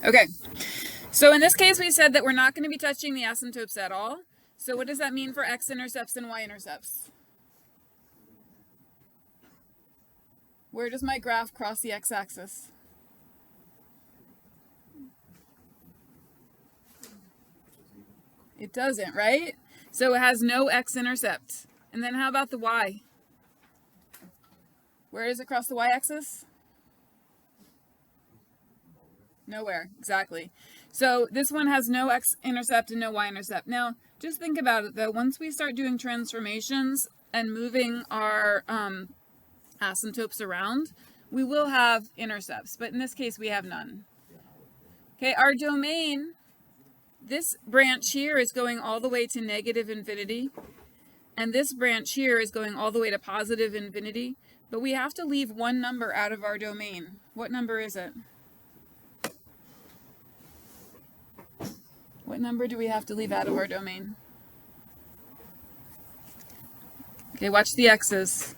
Okay, so in this case, we said that we're not going to be touching the asymptotes at all. So what does that mean for x-intercepts and y-intercepts? Where does my graph cross the x-axis? It doesn't, right? So it has no x-intercept. And then how about the y? Where does it cross the y-axis? Nowhere, exactly. So this one has no x-intercept and no y-intercept. Now, just think about it though. Once we start doing transformations and moving our asymptotes around, we will have intercepts, but in this case we have none. Okay, our domain, this branch here is going all the way to negative infinity, and this branch here is going all the way to positive infinity, but we have to leave one number out of our domain. What number is it? What number do we have to leave out of our domain? Okay, watch the x's.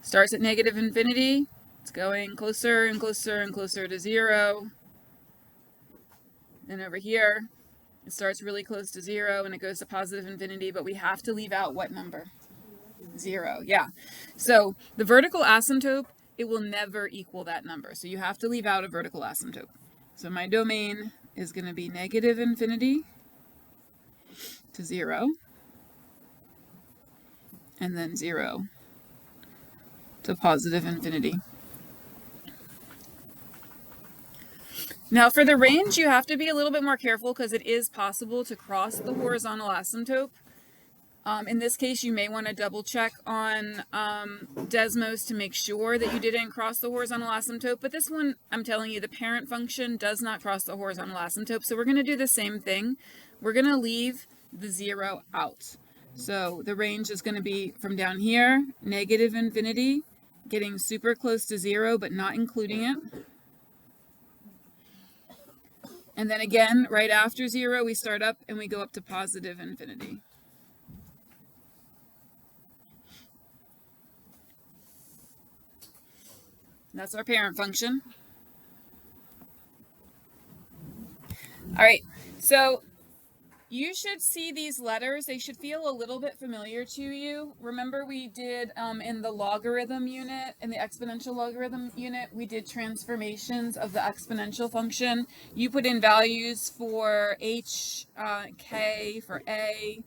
Starts at negative infinity. It's going closer and closer and closer to 0. Then over here, it starts really close to 0 and it goes to positive infinity, but we have to leave out what number? 0, yeah. So the vertical asymptote, it will never equal that number. So you have to leave out a vertical asymptote. So my domain is going to be negative infinity to 0, and then 0 to positive infinity. Now for the range, you have to be a little bit more careful because it is possible to cross the horizontal asymptote. In this case, you may want to double check on Desmos to make sure that you didn't cross the horizontal asymptote. But this one, I'm telling you, the parent function does not cross the horizontal asymptote. So we're going to do the same thing. We're going to leave the 0 out. So the range is going to be from down here, negative infinity, getting super close to 0, but not including it. And then again, right after 0, we start up and we go up to positive infinity. That's our parent function. All right, so you should see these letters. They should feel a little bit familiar to you. Remember we did in the logarithm unit, in the exponential logarithm unit, we did transformations of the exponential function. You put in values for h, k, for a.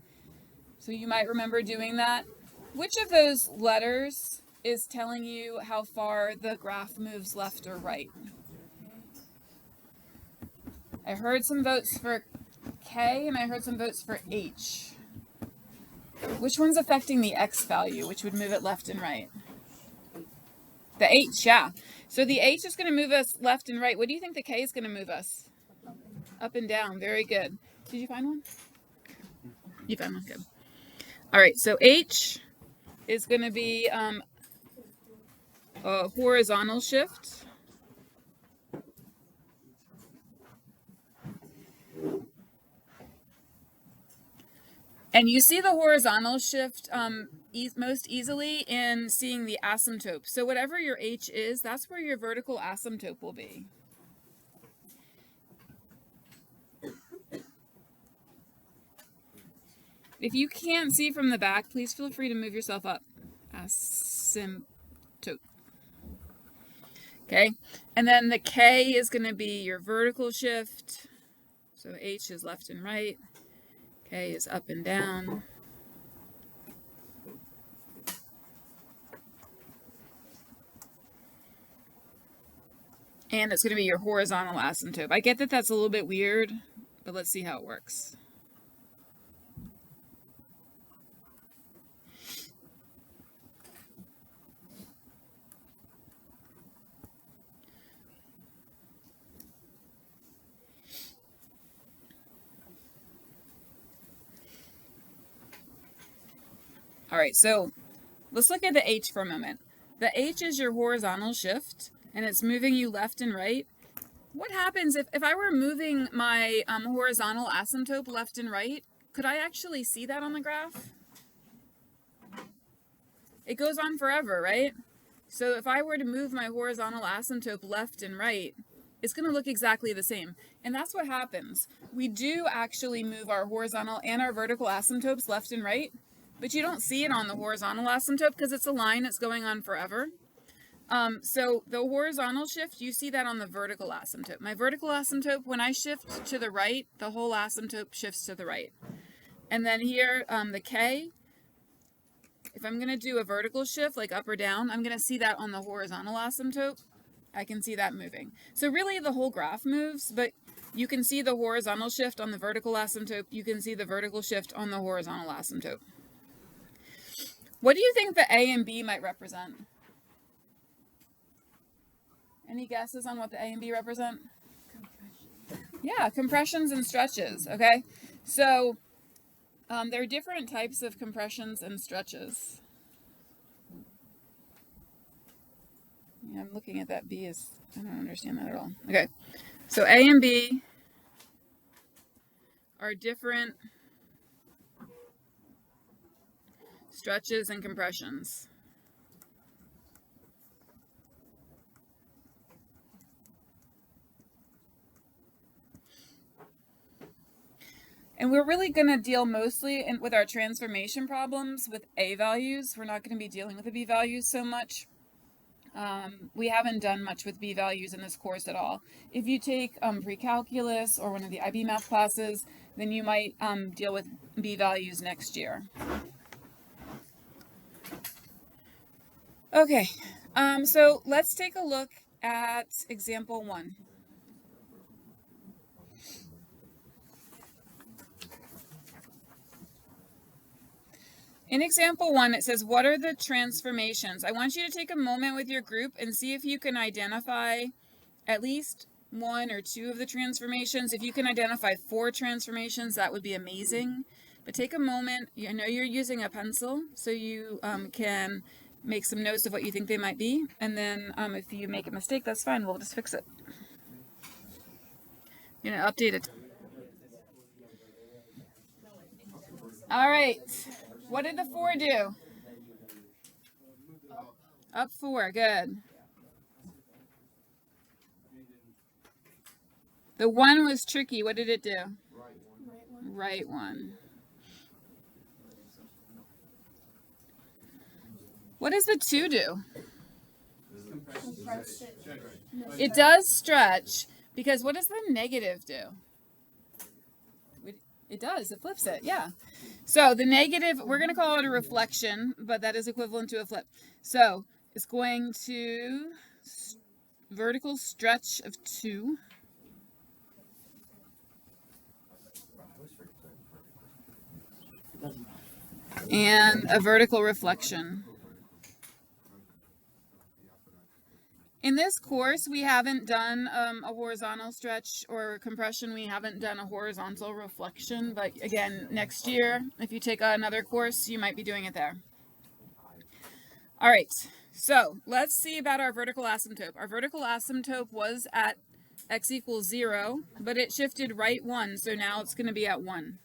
So you might remember doing that. Which of those letters is telling you how far the graph moves left or right? I heard some votes for K and I heard some votes for H. Which one's affecting the X value, which would move it left and right? The H, yeah. So the H is going to move us left and right. What do you think the K is going to move us? Up and down. Very good. Did you find one? You found one. Good. All right, so H is going to be a horizontal shift. And you see the horizontal shift most easily in seeing the asymptote. So whatever your H is, that's where your vertical asymptote will be. If you can't see from the back, please feel free to move yourself up. Asymptote. Okay, and then the K is going to be your vertical shift. So H is left and right. K is up and down. And it's going to be your horizontal asymptote. I get that that's a little bit weird, but let's see how it works. All right, so let's look at the H for a moment. The H is your horizontal shift, and it's moving you left and right. What happens if I were moving my horizontal asymptote left and right? Could I actually see that on the graph? It goes on forever, right? So if I were to move my horizontal asymptote left and right, it's going to look exactly the same. And that's what happens. We do actually move our horizontal and our vertical asymptotes left and right, but you don't see it on the horizontal asymptote because it's a line that's going on forever. So the horizontal shift, you see that on the vertical asymptote. My vertical asymptote, when I shift to the right, the whole asymptote shifts to the right. And then here, the K, if I'm going to do a vertical shift, like up or down, I'm going to see that on the horizontal asymptote. I can see that moving. So really the whole graph moves, but you can see the horizontal shift on the vertical asymptote. You can see the vertical shift on the horizontal asymptote. What do you think the A and B might represent? Any guesses on what the A and B represent? Yeah, compressions and stretches, okay? So there are different types of compressions and stretches. Yeah, I'm looking at that B as, I don't understand that at all. Okay, so A and B are different stretches and compressions. And we're really going to deal mostly with our transformation problems with A values. We're not going to be dealing with the B values so much. We haven't done much with B values in this course at all. If you take pre-calculus or one of the IB math classes, then you might deal with B values next year. Okay, so let's take a look at example 1. In example 1, it says, what are the transformations? I want you to take a moment with your group and see if you can identify at least 1 or 2 of the transformations. If you can identify 4 transformations, that would be amazing. But take a moment. I know you're using a pencil, so you can make some notes of what you think they might be. And then if you make a mistake, that's fine. We'll just fix it. You know, update it. All right. What did the 4 do? Up 4, good. The 1 was tricky. What did it do? Right 1. What does the 2 do? It does stretch, because what does the negative do? It does. It flips it. Yeah. So the negative, we're going to call it a reflection, but that is equivalent to a flip. So it's going to vertical stretch of 2. And a vertical reflection. In this course, we haven't done a horizontal stretch or compression. We haven't done a horizontal reflection. But again, next year, if you take another course, you might be doing it there. All right, so let's see about our vertical asymptote. Our vertical asymptote was at x equals 0, but it shifted right 1, so now it's going to be at 1.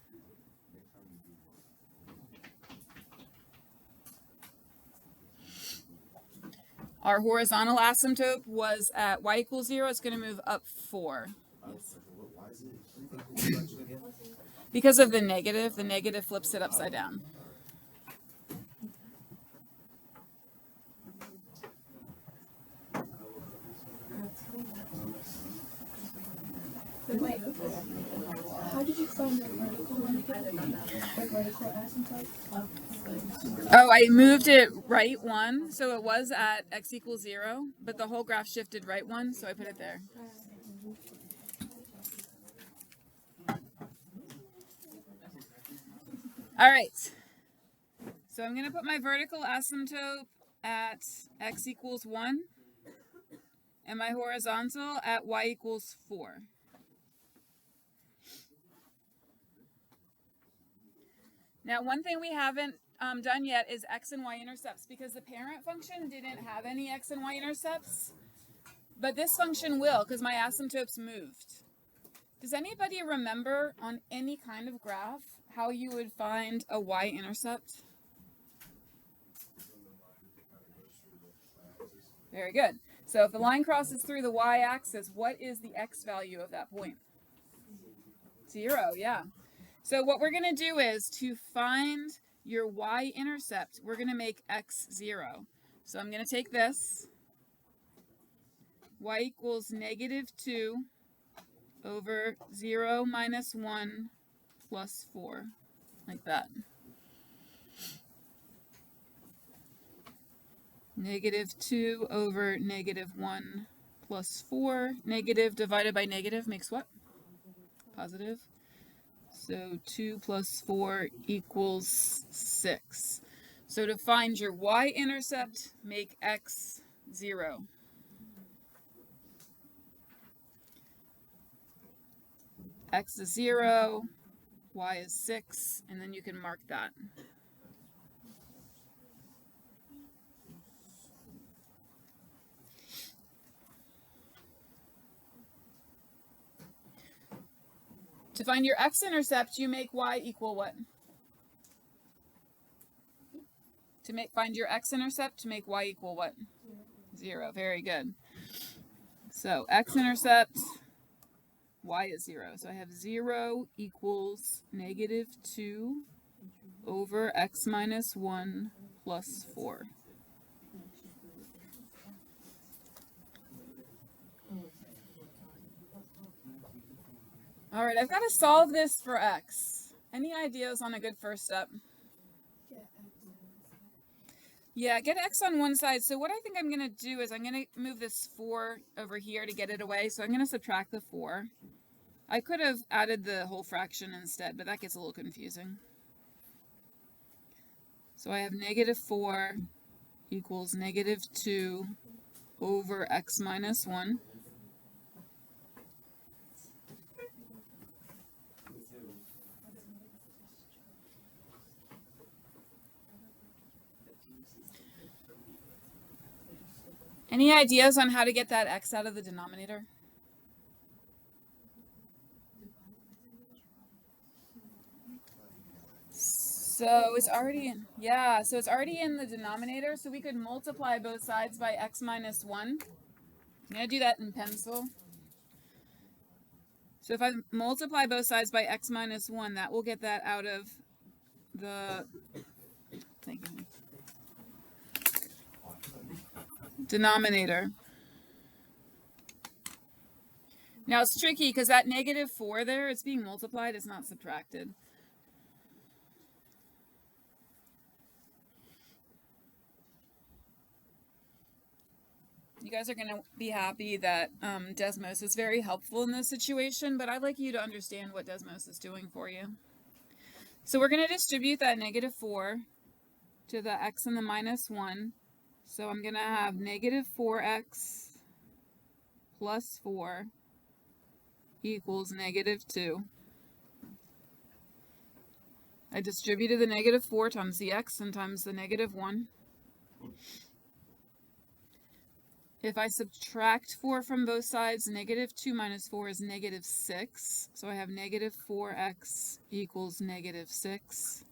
Our horizontal asymptote was at y equals 0. It's going to move up 4. Because of the negative flips it upside down. Wait, how did you find the vertical asymptote? Oh, I moved it right 1, so it was at x equals 0, but the whole graph shifted right 1, so I put it there. All right, so I'm going to put my vertical asymptote at x equals 1, and my horizontal at y equals 4. Now, one thing we haven't done yet is x and y intercepts, because the parent function didn't have any x and y intercepts, but this function will, because my asymptotes moved. Does anybody remember on any kind of graph how you would find a y-intercept? Very good. So if the line crosses through the y-axis, what is the x value of that point? 0, yeah. So what we're going to do is to find your y-intercept, we're going to make x 0. So I'm going to take this, y equals -2 over 0 minus 1 plus 4, like that. -2 over -1 plus 4. Negative divided by negative makes what? Positive. So 2 plus 4 equals 6. So to find your y-intercept, make x 0. X is 0, y is 6, and then you can mark that. To find your x-intercept, you make y equal what? Find your x-intercept, to make y equal what? 0. Very good. So x-intercept, y is 0. So I have 0 equals -2 over x minus 1 plus 4. All right, I've got to solve this for x. Any ideas on a good first step? Yeah, get x on one side. So what I think I'm going to do is I'm going to move this 4 over here to get it away. So I'm going to subtract the 4. I could have added the whole fraction instead, but that gets a little confusing. So I have -4 equals -2 over x minus 1. Any ideas on how to get that x out of the denominator? So it's already in, yeah, so it's already in the denominator, so we could multiply both sides by x minus 1. I'm going to do that in pencil. So if I multiply both sides by x minus 1, that will get that out of the denominator. Now it's tricky because that -4 there, it's being multiplied, it's not subtracted. You guys are going to be happy that Desmos is very helpful in this situation, but I'd like you to understand what Desmos is doing for you. So we're going to distribute that -4 to the x and the minus 1. So I'm going to have -4x plus 4 equals -2. I distributed the -4 times the x and times the -1. If I subtract 4 from both sides, -2 minus 4 is -6. So I have -4x equals -6.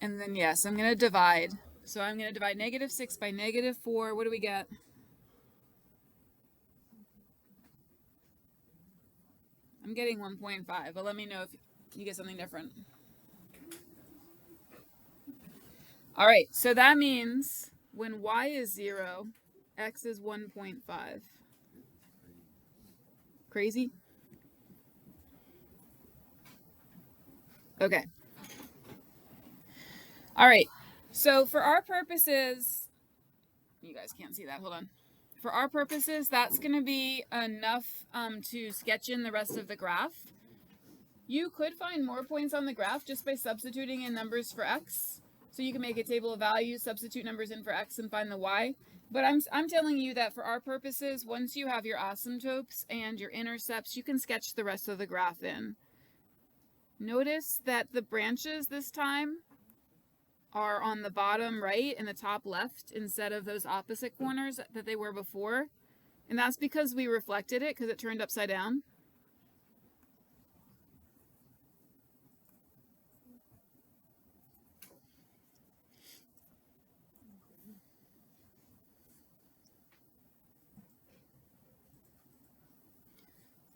And then, yes, I'm going to divide. So I'm going to divide -6 by -4. What do we get? I'm getting 1.5, but let me know if you get something different. All right, so that means when y is 0, x is 1.5. Crazy? Okay. All right, so for our purposes, you guys can't see that, hold on. For our purposes, that's going to be enough to sketch in the rest of the graph. You could find more points on the graph just by substituting in numbers for x. So you can make a table of values, substitute numbers in for x, and find the y. But I'm telling you that for our purposes, once you have your asymptotes and your intercepts, you can sketch the rest of the graph in. Notice that the branches this time are on the bottom right and the top left instead of those opposite corners that they were before. And that's because we reflected it because it turned upside down.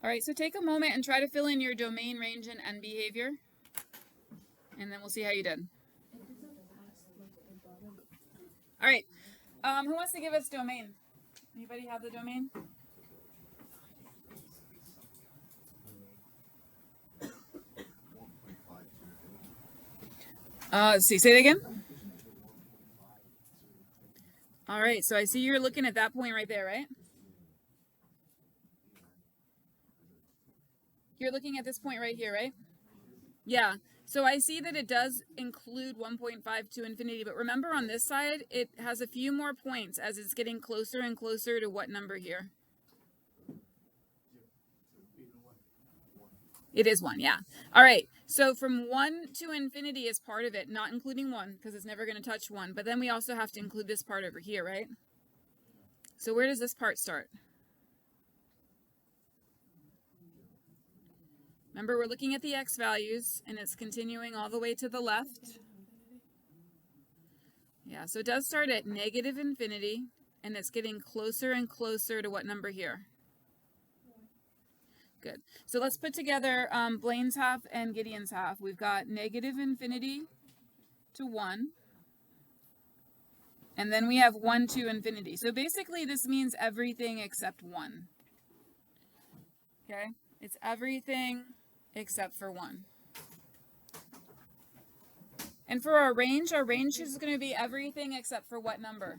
All right, so take a moment and try to fill in your domain, range, and end behavior. And then we'll see how you did. All right, who wants to give us domain? Anybody have the domain? Let's see, say it again. All right, so I see you're looking at that point right there, right? You're looking at this point right here, right? Yeah, so I see that it does include 1.5 to infinity, but remember on this side, it has a few more points as it's getting closer and closer to what number here? It is 1, yeah. All right, so from 1 to infinity is part of it, not including 1, because it's never going to touch 1. But then we also have to include this part over here, right? So where does this part start? Remember, we're looking at the x values, and it's continuing all the way to the left. Yeah, so it does start at negative infinity, and it's getting closer and closer to what number here? Good. So let's put together Blaine's half and Gideon's half. We've got negative infinity to 1. And then we have 1 to infinity. So basically this means everything except 1. Okay? It's everything except for 1. And for our range is going to be everything except for what number?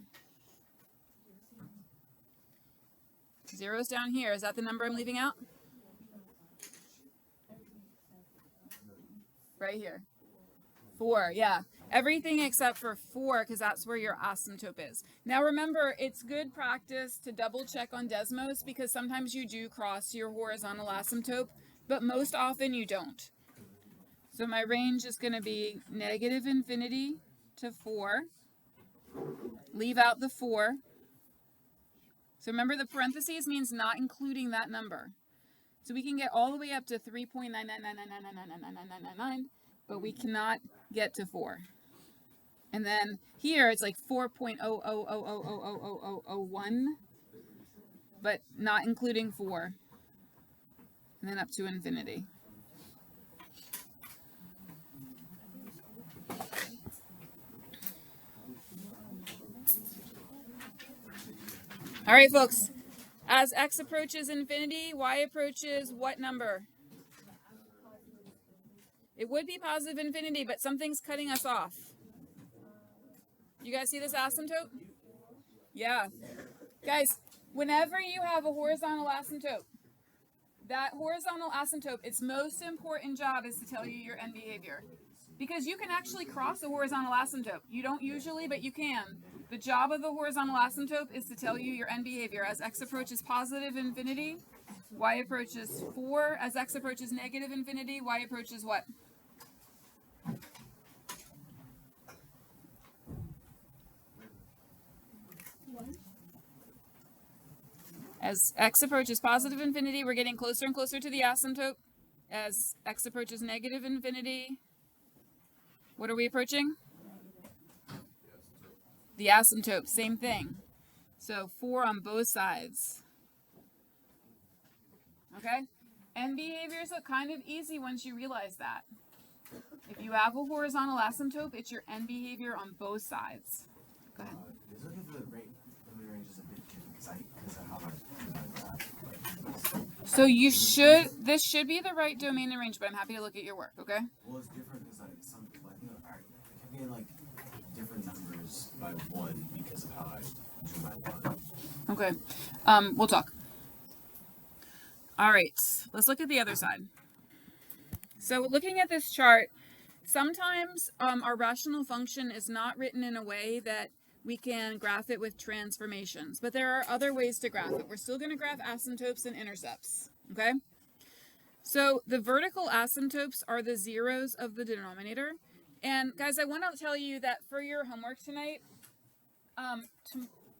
0's down here. Is that the number I'm leaving out? Right here. 4, yeah. Everything except for 4, because that's where your asymptote is. Now remember, it's good practice to double check on Desmos, because sometimes you do cross your horizontal asymptote, but most often you don't. So my range is going to be negative infinity to 4. Leave out the 4. So remember, the parentheses means not including that number. So we can get all the way up to 3.99999999999, but we cannot get to 4. And then here it's like 4.000000001, but not including 4. And then up to infinity. All right, folks. As x approaches infinity, y approaches what number? It would be positive infinity, but something's cutting us off. You guys see this asymptote? Yeah. Guys, whenever you have a horizontal asymptote, that horizontal asymptote, its most important job is to tell you your end behavior. Because you can actually cross a horizontal asymptote. You don't usually, but you can. The job of the horizontal asymptote is to tell you your end behavior. As x approaches positive infinity, y approaches 4. As x approaches negative infinity, y approaches what? As x approaches positive infinity, we're getting closer and closer to the asymptote. As x approaches negative infinity, what are we approaching? The asymptote, same thing. So 4 on both sides. Okay? End behaviors are kind of easy once you realize that. If you have a horizontal asymptote, it's your end behavior on both sides. Go ahead. Is it if the range is a bit different because of how much So this should be the right domain and range, but I'm happy to look at your work, okay? Well, it's different because I can get like different numbers by 1 because of how I do my one. Okay. We'll talk. All right, let's look at the other side. So looking at this chart, sometimes our rational function is not written in a way that we can graph it with transformations, but there are other ways to graph it. We're still going to graph asymptotes and intercepts, okay? So the vertical asymptotes are the zeros of the denominator. And guys, I want to tell you that for your homework tonight,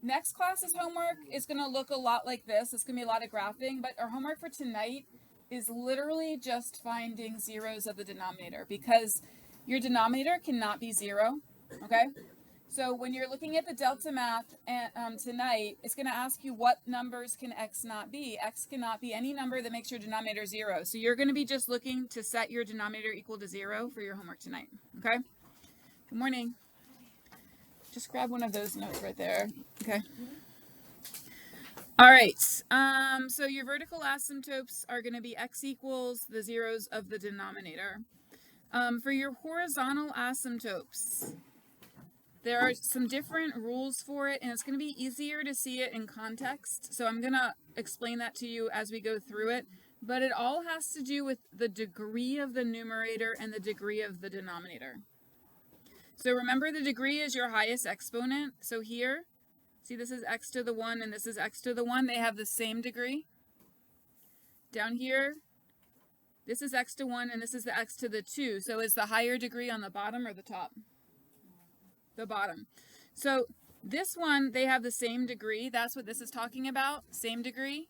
next class's homework is going to look a lot like this. It's going to be a lot of graphing, but our homework for tonight is literally just finding zeros of the denominator, because your denominator cannot be 0, okay? So when you're looking at the delta math tonight, it's going to ask you what numbers can x not be. X cannot be any number that makes your denominator 0. So you're going to be just looking to set your denominator equal to 0 for your homework tonight. Okay? Good morning. Just grab one of those notes right there. Okay. All right. So your vertical asymptotes are going to be x equals the zeros of the denominator. For your horizontal asymptotes, there are some different rules for it, and it's going to be easier to see it in context. So I'm going to explain that to you as we go through it. But it all has to do with the degree of the numerator and the degree of the denominator. So remember, the degree is your highest exponent. So here, see, this is x to the 1 and this is x to the 1. They have the same degree. Down here, this is x to 1 and this is the x to the 2. So is the higher degree on the bottom or the top? The bottom. So this one, they have the same degree. That's what this is talking about, same degree.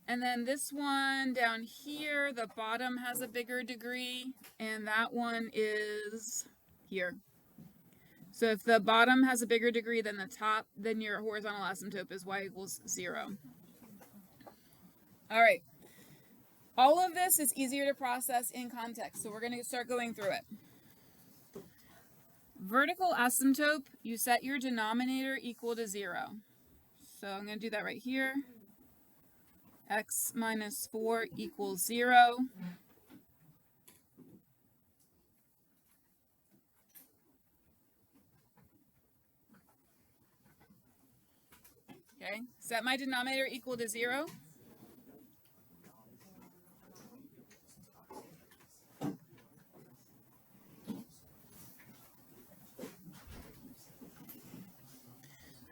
And then this one down here, the bottom has a bigger degree, and that one is here. So if the bottom has a bigger degree than the top, then your horizontal asymptote is y equals 0. All right. All of this is easier to process in context, so we're going to start going through it. Vertical asymptote, you set your denominator equal to 0. So I'm going to do that right here. X minus 4 equals 0. Okay, set my denominator equal to 0.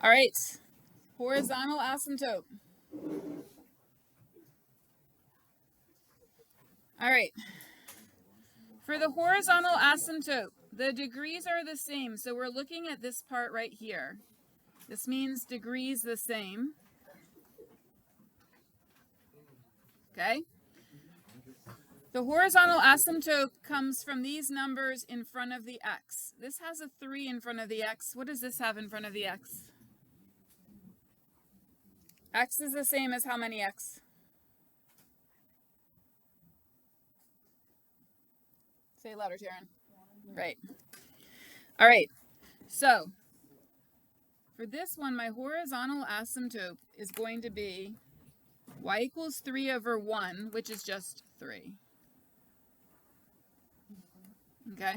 All right, horizontal asymptote. All right, for the horizontal asymptote, the degrees are the same. So we're looking at this part right here. This means degrees the same. Okay. The horizontal asymptote comes from these numbers in front of the x. This has a 3 in front of the x. What does this have in front of the x? X is the same as how many x? Say it louder, Taryn. Right. All right. So for this one, my horizontal asymptote is going to be y equals 3 over 1, which is just 3. Okay?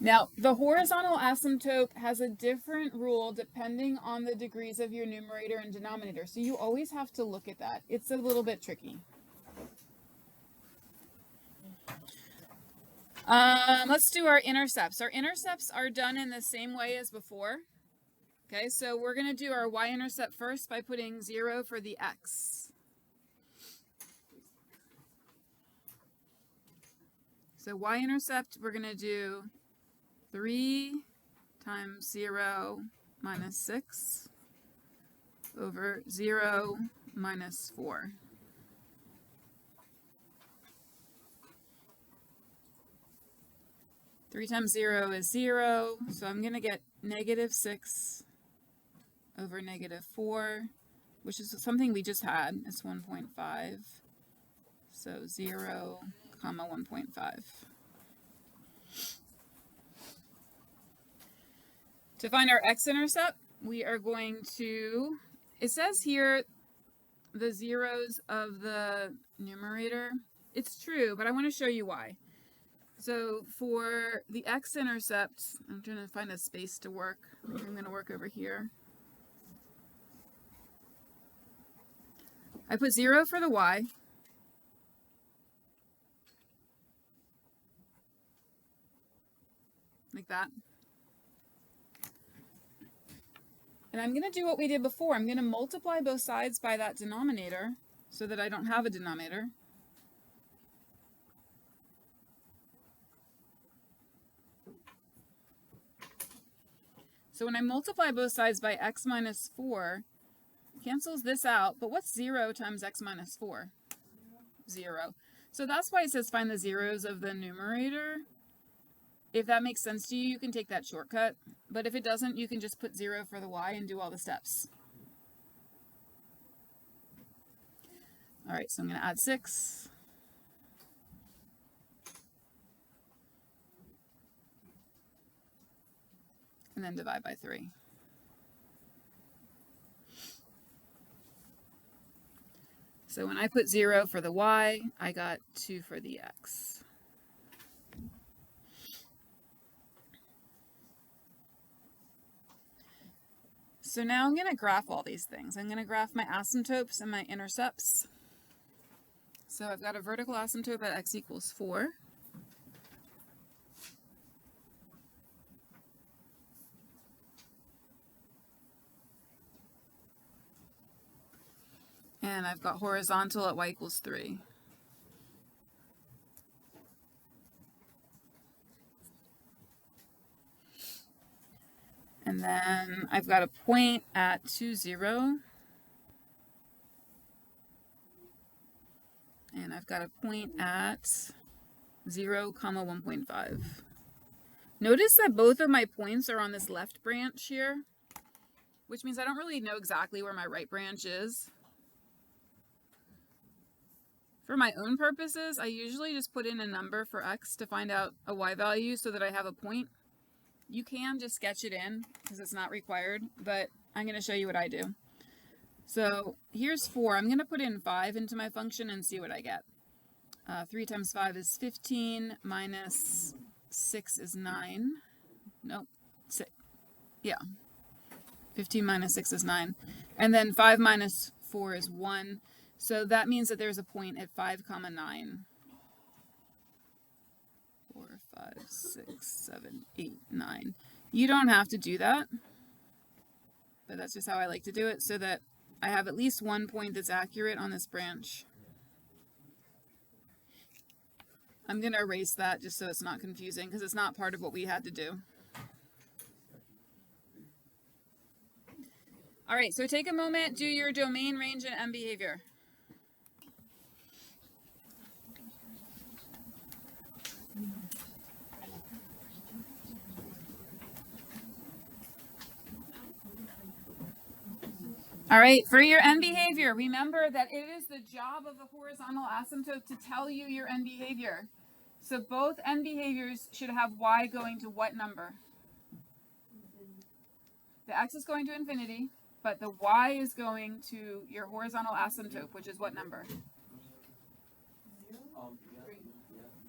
Now, the horizontal asymptote has a different rule depending on the degrees of your numerator and denominator. So you always have to look at that. It's a little bit tricky. Let's do our intercepts. Our intercepts are done in the same way as before. Okay, so we're going to do our y-intercept first by putting 0 for the x. So y-intercept, we're going to do 3 times 0 minus 6 over 0 minus 4. Three times 0 is 0, so I'm going to get negative 6 over negative 4, which is something we just had. It's 1.5. So 0, comma 1.5. To find our x-intercept, we are going to, it says here the zeros of the numerator. It's true, but I want to show you why. So for the x-intercept, I'm trying to find a space to work. I'm going to work over here. I put 0 for the y. Like that. And I'm going to do what we did before. I'm going to multiply both sides by that denominator so that I don't have a denominator. So when I multiply both sides by x minus 4, it cancels this out. But what's 0 times x minus 4? 0. So that's why it says find the zeros of the numerator. If that makes sense to you, you can take that shortcut. But if it doesn't, you can just put 0 for the y and do all the steps. All right, so I'm going to add 6. And then divide by 3. So when I put 0 for the y, I got 2 for the x. So now I'm going to graph all these things. I'm going to graph my asymptotes and my intercepts. So I've got a vertical asymptote at x equals 4. And I've got horizontal at y equals 3. And then I've got a point at 2, 0. And I've got a point at 0, 1.5. Notice that both of my points are on this left branch here, which means I don't really know exactly where my right branch is. For my own purposes, I usually just put in a number for x to find out a y value so that I have a point. You can just sketch it in because it's not required, but I'm going to show you what I do. So here's 4. I'm going to put in 5 into my function and see what I get. 3 times 5 is 15, minus 6 is 9. Nope, 6. Yeah. 15 minus 6 is 9. And then 5 minus 4 is 1. So that means that there's a point at 5, 9. 4, 5, 6, 7, 8, 9. You don't have to do that, but that's just how I like to do it so that I have at least one point that's accurate on this branch. I'm going to erase that just so it's not confusing because it's not part of what we had to do. All right, so take a moment, do your domain, range, and end behavior. All right, for your end behavior, remember that it is the job of the horizontal asymptote to tell you your end behavior. So both end behaviors should have y going to what number? The x is going to infinity, but the y is going to your horizontal asymptote, which is what number?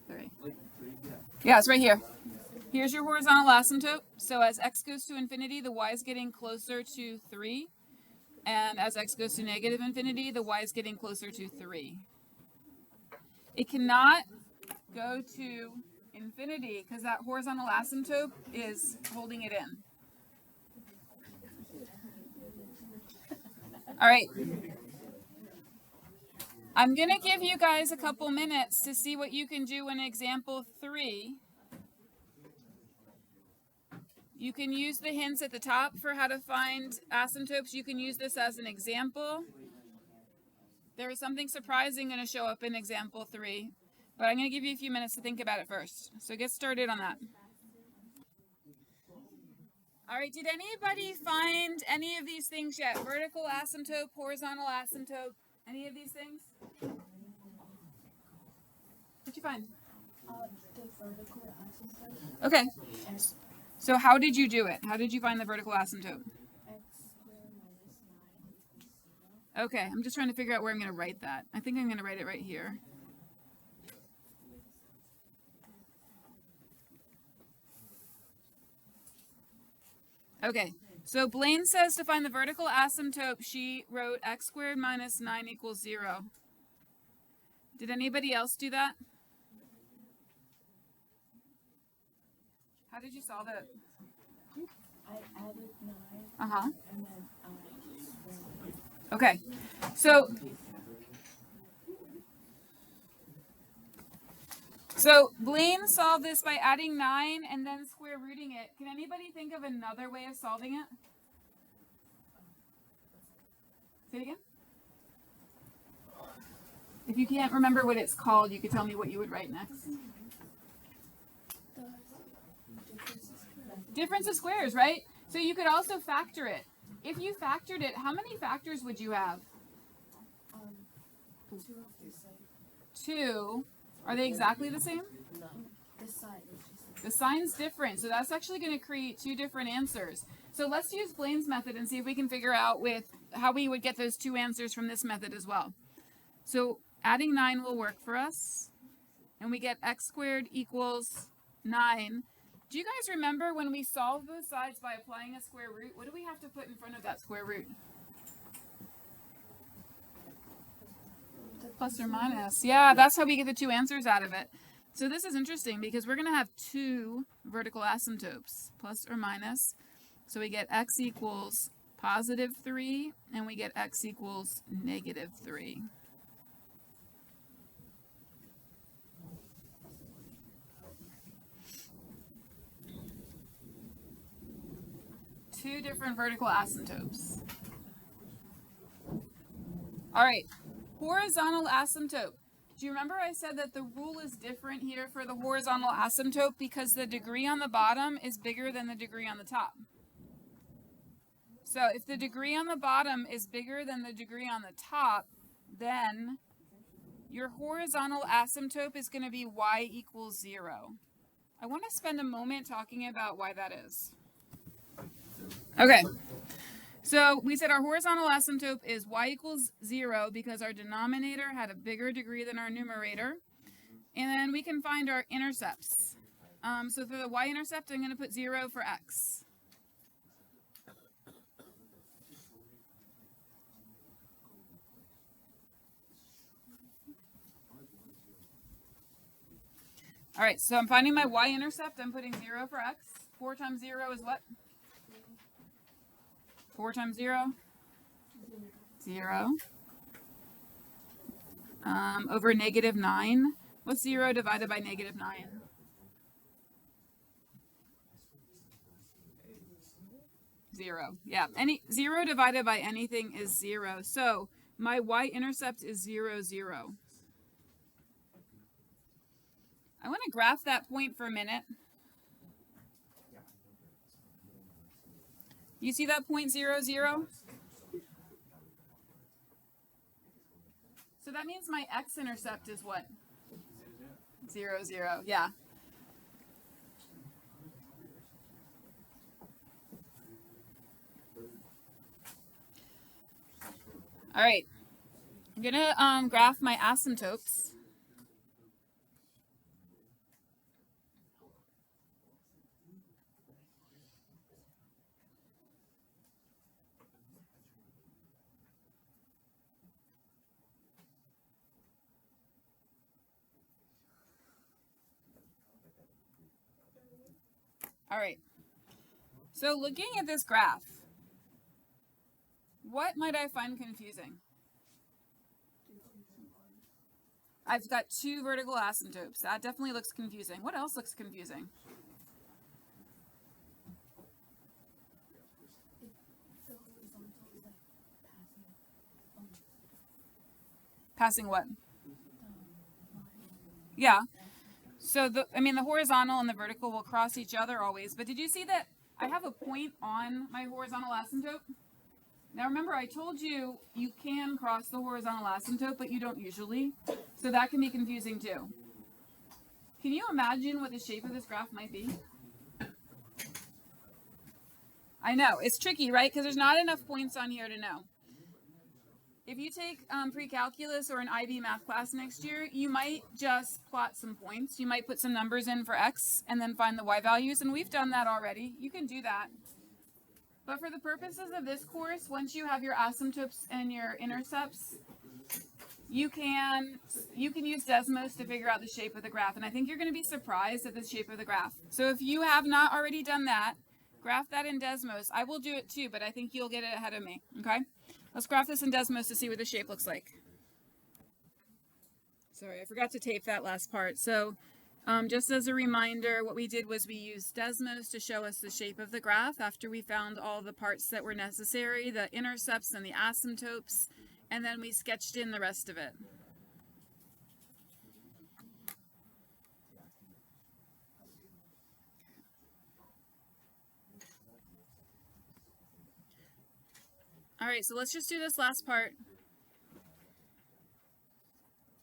3. Yeah, it's right here. Here's your horizontal asymptote. So as x goes to infinity, the y is getting closer to 3. And as x goes to negative infinity, the y is getting closer to 3. It cannot go to infinity because that horizontal asymptote is holding it in. All right. I'm going to give you guys a couple minutes to see what you can do in example 3. You can use the hints at the top for how to find asymptotes. You can use this as an example. There is something surprising going to show up in example 3, but I'm going to give you a few minutes to think about it first. So get started on that. All right, did anybody find any of these things yet? Vertical asymptote, horizontal asymptote, any of these things? What'd you find? The vertical asymptote. Okay. So how did you do it? How did you find the vertical asymptote? X squared minus 9. Okay, I'm just trying to figure out where I'm going to write that. I think I'm going to write it right here. Okay, so Blaine says to find the vertical asymptote, she wrote x squared minus 9 equals 0. Did anybody else do that? How did you solve it? I added 9. Uh-huh. And then squared it. Okay, so Blaine solved this by adding 9 and then square rooting it. Can anybody think of another way of solving it? Say it again. If you can't remember what it's called, you could tell me what you would write next. The Difference of squares, right? So you could also factor it. If you factored it, how many factors would you have? two of the same. 2. Are they exactly the same? No. The side. The sign's different, so that's actually going to create 2 different answers. So let's use Blaine's method and see if we can figure out with how we would get those 2 answers from this method as well. So adding 9 will work for us, and we get x squared equals 9. Do you guys remember when we solved both sides by applying a square root? What do we have to put in front of that square root? Plus or minus. Yeah, that's how we get the 2 answers out of it. So this is interesting because we're going to have 2 vertical asymptotes, plus or minus. So we get x equals positive 3, and we get x equals negative 3. Two different vertical asymptotes. All right, horizontal asymptote. Do you remember I said that the rule is different here for the horizontal asymptote because the degree on the bottom is bigger than the degree on the top? So if the degree on the bottom is bigger than the degree on the top, then your horizontal asymptote is going to be y equals 0. I want to spend a moment talking about why that is. Okay, so we said our horizontal asymptote is y equals 0 because our denominator had a bigger degree than our numerator. And then we can find our intercepts. So for the y-intercept, I'm going to put 0 for x. All right, so I'm finding my y-intercept. I'm putting 0 for x. 4 times 0 is what? 4 times 0? 0. Over negative 9. What's 0 divided by negative 9? 0. Yeah, 0 divided by anything is 0. So my y-intercept is 0, 0. I want to graph that point for a minute. You see that point 0, 0? So that means my x-intercept is what? 0, 0, yeah. All right, I'm gonna graph my asymptotes. All right, so looking at this graph, what might I find confusing? I've got 2 vertical asymptotes. That definitely looks confusing. What else looks confusing? The horizontal is like Passing what? line. Yeah. So the horizontal and the vertical will cross each other always. But did you see that I have a point on my horizontal asymptote? Now remember, I told you you can cross the horizontal asymptote, but you don't usually. So that can be confusing too. Can you imagine what the shape of this graph might be? I know, it's tricky, right? Because there's not enough points on here to know. If you take pre-calculus or an IB math class next year, you might just plot some points. You might put some numbers in for x and then find the y values, and we've done that already. You can do that. But for the purposes of this course, once you have your asymptotes and your intercepts, you can use Desmos to figure out the shape of the graph. And I think you're going to be surprised at the shape of the graph. So if you have not already done that, graph that in Desmos. I will do it too, but I think you'll get it ahead of me. Okay? Let's graph this in Desmos to see what the shape looks like. Sorry, I forgot to tape that last part. So just as a reminder, what we did was we used Desmos to show us the shape of the graph after we found all the parts that were necessary, the intercepts and the asymptotes, and then we sketched in the rest of it. All right, so let's just do this last part.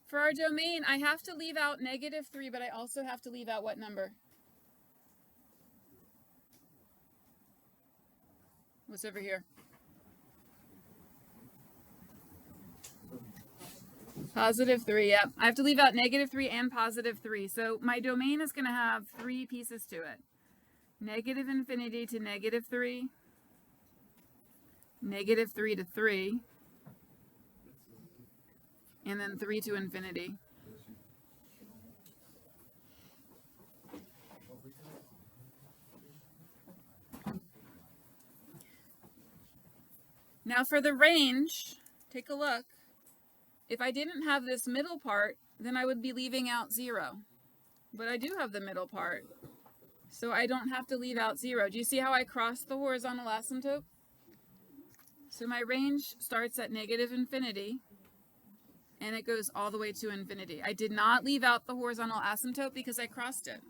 For our domain, I have to leave out -3, but I also have to leave out what number? What's over here? +3, yep. I have to leave out -3 and +3. So my domain is going to have 3 pieces to it. -infinity to -3, -3 to 3, and then 3 to infinity. Now for the range, take a look. If I didn't have this middle part, then I would be leaving out 0. But I do have the middle part, so I don't have to leave out 0. Do you see how I crossed the horizontal asymptote? So my range starts at -infinity, and it goes all the way to infinity. I did not leave out the horizontal asymptote because I crossed it.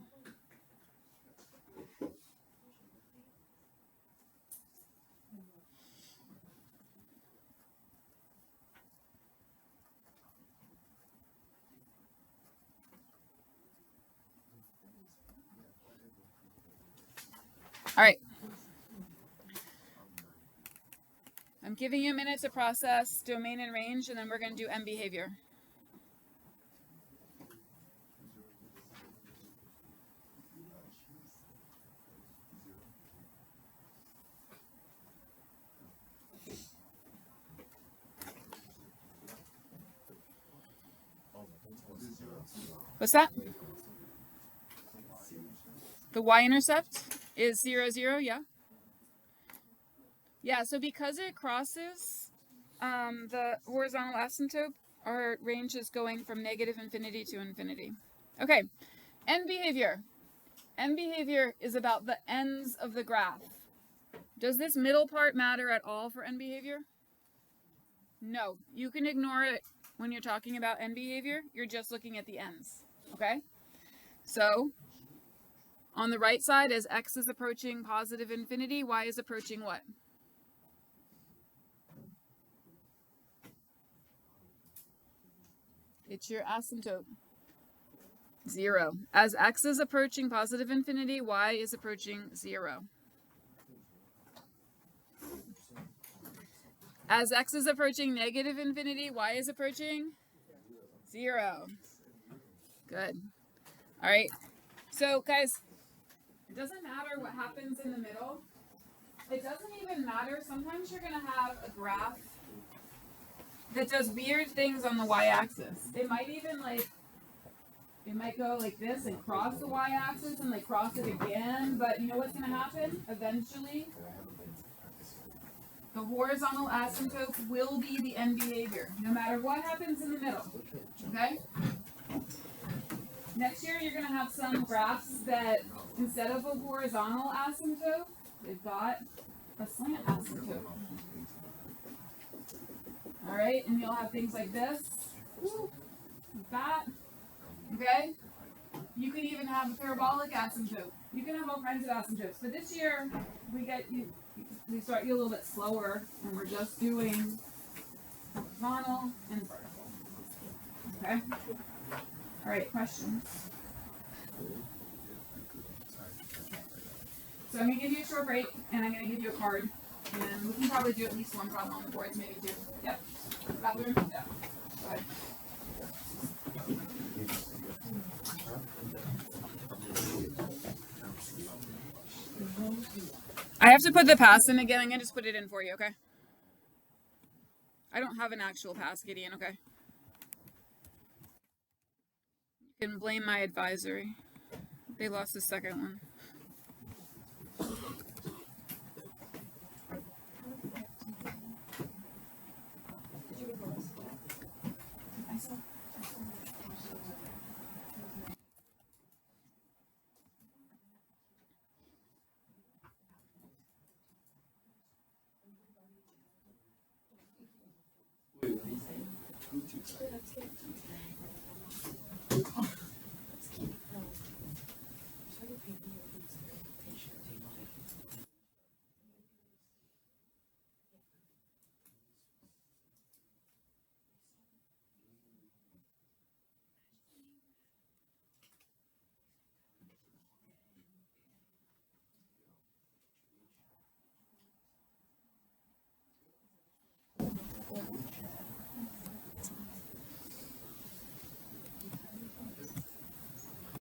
All right. I'm giving you a minute to process domain and range, and then we're going to do end behavior. What's that? The y-intercept is 0, 0, yeah? Yeah, so because it crosses the horizontal asymptote, our range is going from -infinity to infinity. Okay, end behavior. End behavior is about the ends of the graph. Does this middle part matter at all for end behavior? No, you can ignore it when you're talking about end behavior. You're just looking at the ends, okay? So on the right side, as x is approaching positive infinity, y is approaching what? It's your asymptote. 0. As x is approaching positive infinity, y is approaching 0. As x is approaching negative infinity, y is approaching 0. Good. All right. So, guys, it doesn't matter what happens in the middle. It doesn't even matter. Sometimes you're going to have a graph that does weird things on the y-axis. It might even it might go like this and cross the y-axis and cross it again. But you know what's going to happen? Eventually, the horizontal asymptote will be the end behavior, no matter what happens in the middle. Okay? Next year, you're going to have some graphs that, instead of a horizontal asymptote, they've got a slant asymptote. All right, and you'll have things like this, like that. Okay? You could even have a parabolic asymptote. You can have all kinds of asymptotes. But this year, we start you a little bit slower, and we're just doing horizontal and vertical. Okay? All right, questions? So I'm going to give you a short break, and I'm going to give you a card. And we can probably do at least one problem on the boards, maybe 2. Yep. Bathroom? Yeah. Go ahead. I have to put the pass in again. I'm going to just put it in for you, okay? I don't have an actual pass, Gideon, okay? You can blame my advisory. They lost the second one. That's good.